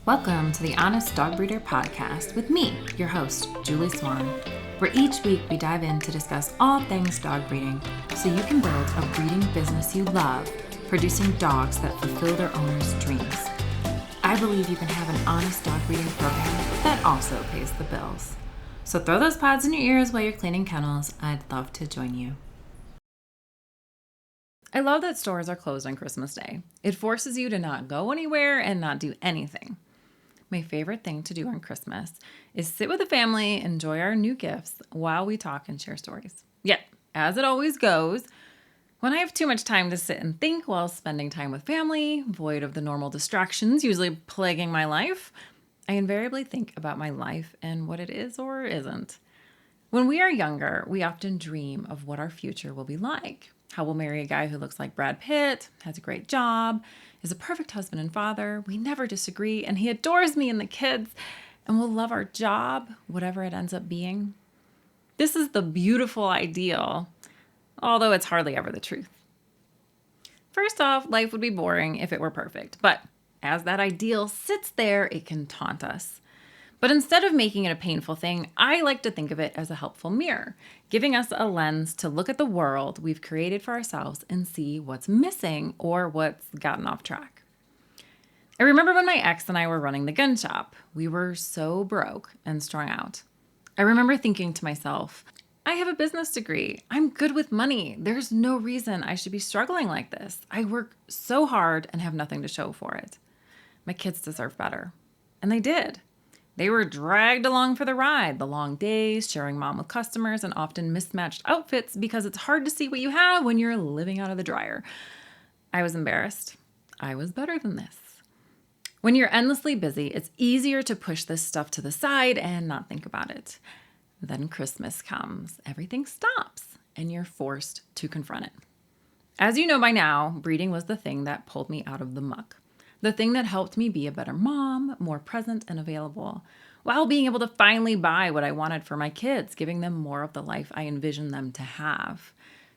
Welcome to the Honest Dog Breeder Podcast with me, your host, Julie Swan, where each week we dive in to discuss all things dog breeding so you can build a breeding business you love, producing dogs that fulfill their owners' dreams. I believe you can have an honest dog breeding program that also pays the bills. So throw those pods in your ears while you're cleaning kennels. I'd love to join you. I love that stores are closed on Christmas Day. It forces you to not go anywhere and not do anything. My favorite thing to do on Christmas is sit with the family, enjoy our new gifts while we talk and share stories. Yet, as it always goes, when I have too much time to sit and think while spending time with family, void of the normal distractions usually plaguing my life, I invariably think about my life and what it is or isn't. When we are younger, we often dream of what our future will be like. How we'll marry a guy who looks like Brad Pitt, has a great job, is a perfect husband and father, we never disagree, and he adores me and the kids, and we'll love our job, whatever it ends up being. This is the beautiful ideal, although it's hardly ever the truth. First off, life would be boring if it were perfect, but as that ideal sits there, it can taunt us. But instead of making it a painful thing, I like to think of it as a helpful mirror, giving us a lens to look at the world we've created for ourselves and see what's missing or what's gotten off track. I remember when my ex and I were running the gun shop. We were so broke and strung out. I remember thinking to myself, I have a business degree. I'm good with money. There's no reason I should be struggling like this. I work so hard and have nothing to show for it. My kids deserve better. And they did. They were dragged along for the ride, the long days, sharing mom with customers, and often mismatched outfits because it's hard to see what you have when you're living out of the dryer. I was embarrassed. I was better than this. When you're endlessly busy, it's easier to push this stuff to the side and not think about it. Then Christmas comes, everything stops, and you're forced to confront it. As you know by now, breeding was the thing that pulled me out of the muck. The thing that helped me be a better mom, more present and available, while being able to finally buy what I wanted for my kids, giving them more of the life I envisioned them to have.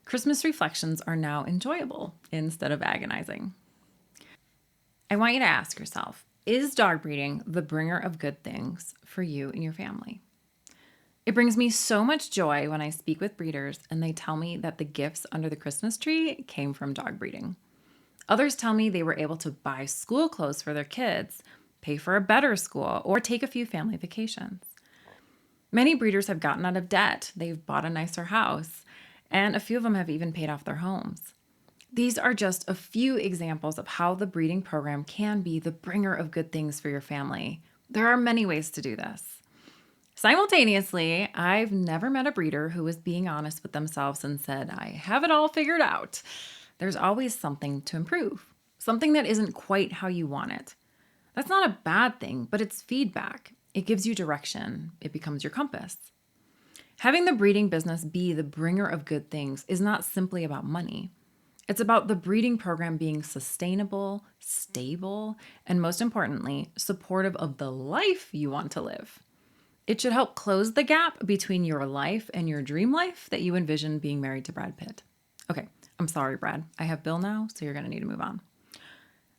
Christmas reflections are now enjoyable instead of agonizing. I want you to ask yourself, is dog breeding the bringer of good things for you and your family? It brings me so much joy when I speak with breeders and they tell me that the gifts under the Christmas tree came from dog breeding. Others tell me they were able to buy school clothes for their kids, pay for a better school, or take a few family vacations. Many breeders have gotten out of debt. They've bought a nicer house, and a few of them have even paid off their homes. These are just a few examples of how the breeding program can be the bringer of good things for your family. There are many ways to do this. Simultaneously, I've never met a breeder who was being honest with themselves and said, I have it all figured out. There's always something to improve, something that isn't quite how you want it. That's not a bad thing, but it's feedback. It gives you direction. It becomes your compass. Having the breeding business be the bringer of good things is not simply about money. It's about the breeding program being sustainable, stable, and most importantly, supportive of the life you want to live. It should help close the gap between your life and your dream life that you envision being married to Brad Pitt. Okay. I'm sorry, Brad. I have Bill now, so you're going to need to move on.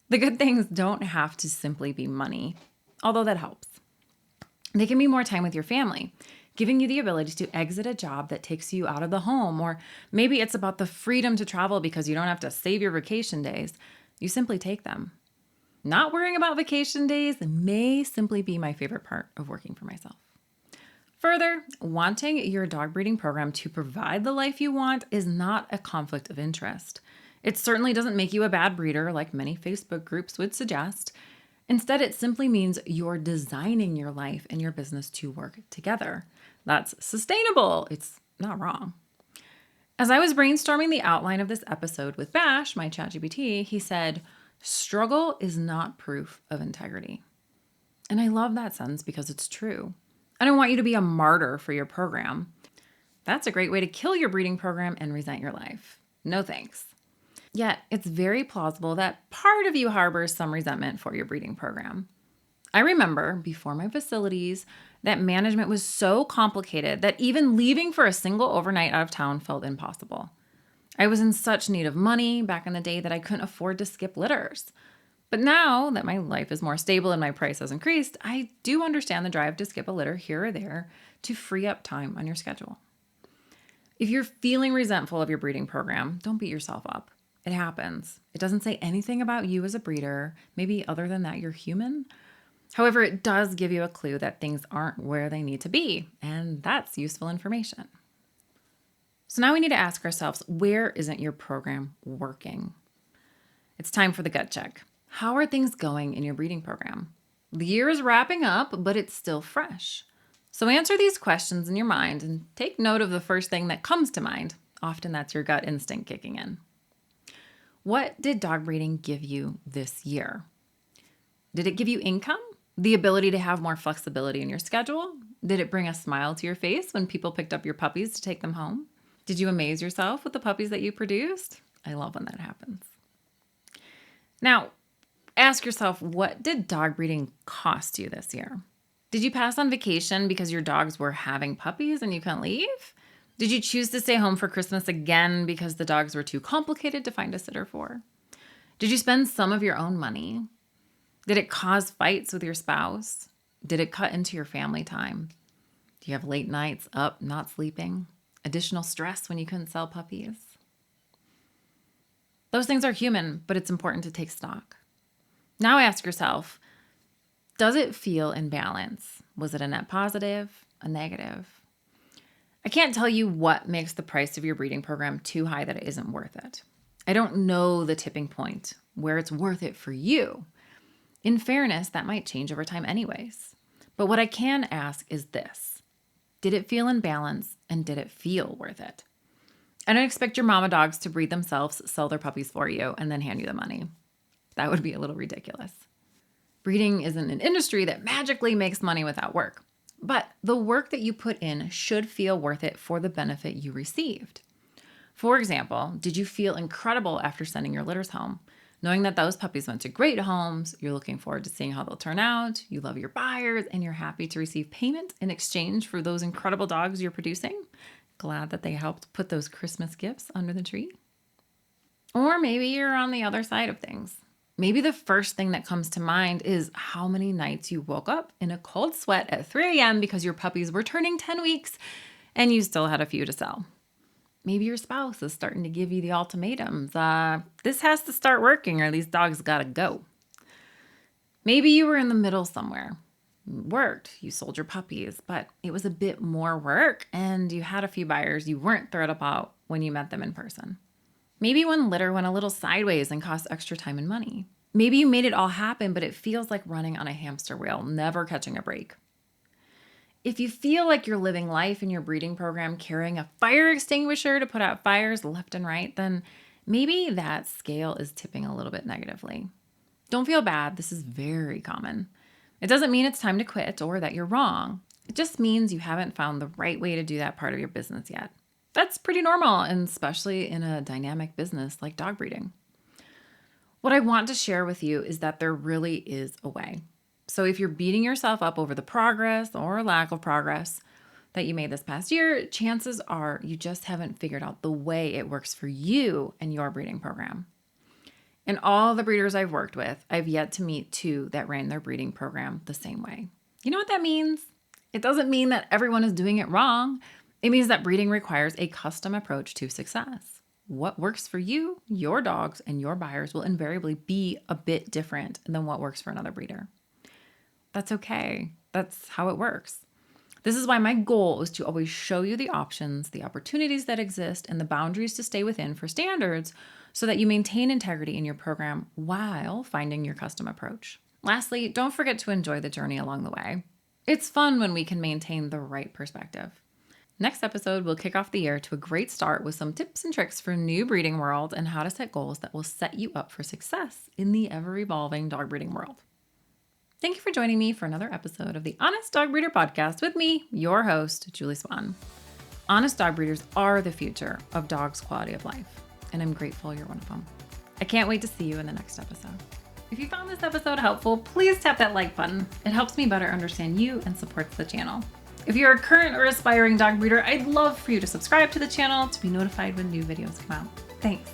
The good things don't have to simply be money, although that helps. They can be more time with your family, giving you the ability to exit a job that takes you out of the home, or maybe it's about the freedom to travel because you don't have to save your vacation days. You simply take them. Not worrying about vacation days may simply be my favorite part of working for myself. Further, wanting your dog breeding program to provide the life you want is not a conflict of interest. It certainly doesn't make you a bad breeder like many Facebook groups would suggest. Instead, it simply means you're designing your life and your business to work together. That's sustainable. It's not wrong. As I was brainstorming the outline of this episode with Bash, my ChatGPT, he said, struggle is not proof of integrity. And I love that sentence because it's true. I don't want you to be a martyr for your program. That's a great way to kill your breeding program and resent your life. No thanks. Yet, it's very plausible that part of you harbors some resentment for your breeding program. I remember, before my facilities, that management was so complicated that even leaving for a single overnight out of town felt impossible. I was in such need of money back in the day that I couldn't afford to skip litters. But now that my life is more stable and my price has increased, I do understand the drive to skip a litter here or there to free up time on your schedule. If you're feeling resentful of your breeding program, don't beat yourself up. It happens. It doesn't say anything about you as a breeder, maybe other than that you're human. However, it does give you a clue that things aren't where they need to be, and that's useful information. So now we need to ask ourselves, where isn't your program working? It's time for the gut check. How are things going in your breeding program? The year is wrapping up, but it's still fresh. So answer these questions in your mind and take note of the first thing that comes to mind. Often that's your gut instinct kicking in. What did dog breeding give you this year? Did it give you income? The ability to have more flexibility in your schedule? Did it bring a smile to your face when people picked up your puppies to take them home? Did you amaze yourself with the puppies that you produced? I love when that happens. Now, ask yourself, what did dog breeding cost you this year? Did you pass on vacation because your dogs were having puppies and you couldn't leave? Did you choose to stay home for Christmas again because the dogs were too complicated to find a sitter for? Did you spend some of your own money? Did it cause fights with your spouse? Did it cut into your family time? Do you have late nights up, not sleeping? Additional stress when you couldn't sell puppies? Those things are human, but it's important to take stock. Now ask yourself, does it feel in balance? Was it a net positive, a negative? I can't tell you what makes the price of your breeding program too high that it isn't worth it. I don't know the tipping point where it's worth it for you. In fairness, that might change over time anyways. But what I can ask is this. Did it feel in balance and did it feel worth it? I don't expect your mama dogs to breed themselves, sell their puppies for you, and then hand you the money. That would be a little ridiculous. Breeding isn't an industry that magically makes money without work. But the work that you put in should feel worth it for the benefit you received. For example, did you feel incredible after sending your litters home? Knowing that those puppies went to great homes, you're looking forward to seeing how they'll turn out, you love your buyers, and you're happy to receive payment in exchange for those incredible dogs you're producing. Glad that they helped put those Christmas gifts under the tree. Or maybe you're on the other side of things. Maybe the first thing that comes to mind is how many nights you woke up in a cold sweat at 3 a.m. because your puppies were turning 10 weeks and you still had a few to sell. Maybe your spouse is starting to give you the ultimatums. This has to start working or these dogs gotta go. Maybe you were in the middle somewhere. You worked, you sold your puppies, but it was a bit more work and you had a few buyers you weren't thrilled about when you met them in person. Maybe one litter went a little sideways and cost extra time and money. Maybe you made it all happen, but it feels like running on a hamster wheel, never catching a break. If you feel like you're living life in your breeding program carrying a fire extinguisher to put out fires left and right, then maybe that scale is tipping a little bit negatively. Don't feel bad. This is very common. It doesn't mean it's time to quit or that you're wrong. It just means you haven't found the right way to do that part of your business yet. That's pretty normal, and especially in a dynamic business like dog breeding. What I want to share with you is that there really is a way. So if you're beating yourself up over the progress or lack of progress that you made this past year, chances are you just haven't figured out the way it works for you and your breeding program. In all the breeders I've worked with, I've yet to meet 2 that ran their breeding program the same way. You know what that means? It doesn't mean that everyone is doing it wrong. It means that breeding requires a custom approach to success. What works for you, your dogs, and your buyers will invariably be a bit different than what works for another breeder. That's okay. That's how it works. This is why my goal is to always show you the options, the opportunities that exist, and the boundaries to stay within for standards so that you maintain integrity in your program while finding your custom approach. Lastly, don't forget to enjoy the journey along the way. It's fun when we can maintain the right perspective. Next episode, we'll kick off the year to a great start with some tips and tricks for new breeding world and how to set goals that will set you up for success in the ever-evolving dog breeding world. Thank you for joining me for another episode of the Honest Dog Breeder Podcast with me, your host, Julie Swan. Honest dog breeders are the future of dogs' quality of life, and I'm grateful you're one of them. I can't wait to see you in the next episode. If you found this episode helpful, please tap that like button. It helps me better understand you and supports the channel. If you're a current or aspiring dog breeder, I'd love for you to subscribe to the channel to be notified when new videos come out. Thanks.